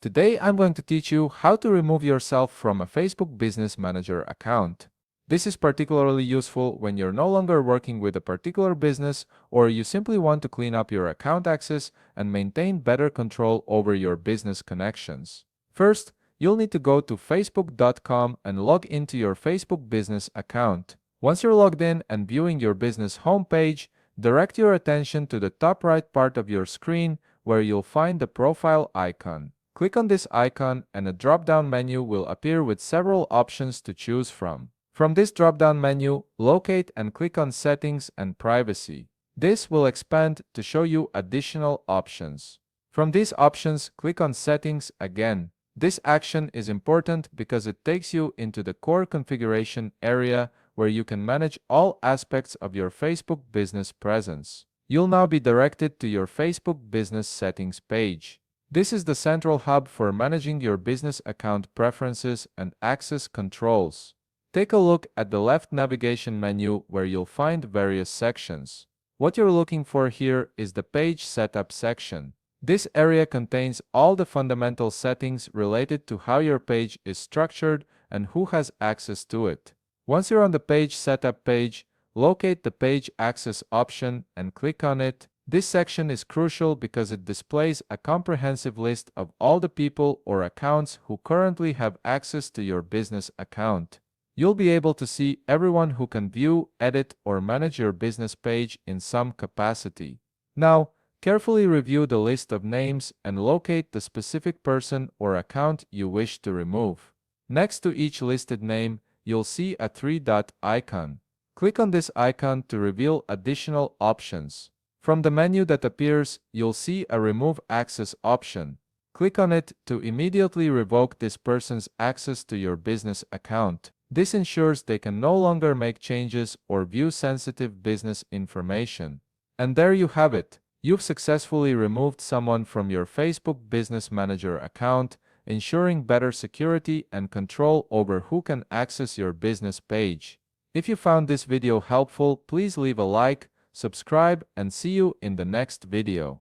Today I'm going to teach you how to remove yourself from a Facebook Business Manager account. This is particularly useful when you're no longer working with a particular business or you simply want to clean up your account access and maintain better control over your business connections. First, you'll need to go to facebook.com and log into your Facebook business account. Once you're logged in and viewing your business homepage, direct your attention to the top right part of your screen where you'll find the profile icon. Click on this icon and a drop-down menu will appear with several options to choose from. From this drop-down menu, locate and click on Settings and Privacy. This will expand to show you additional options. From these options, click on Settings again. This action is important because it takes you into the core configuration area where you can manage all aspects of your Facebook business presence. You'll now be directed to your Facebook business settings page. This is the central hub for managing your business account preferences and access controls. Take a look at the left navigation menu where you'll find various sections. What you're looking for here is the Page Setup section. This area contains all the fundamental settings related to how your page is structured and who has access to it. Once you're on the Page Setup page, locate the Page Access option and click on it. This section is crucial because it displays a comprehensive list of all the people or accounts who currently have access to your business account. You'll be able to see everyone who can view, edit, or manage your business page in some capacity. Now, carefully review the list of names and locate the specific person or account you wish to remove. Next to each listed name, you'll see a three-dot icon. Click on this icon to reveal additional options. From the menu that appears, you'll see a Remove Access option. Click on it to immediately revoke this person's access to your business account. This ensures they can no longer make changes or view sensitive business information. And there you have it. You've successfully removed someone from your Facebook Business Manager account, ensuring better security and control over who can access your business page. If you found this video helpful, please leave a like, subscribe, and see you in the next video.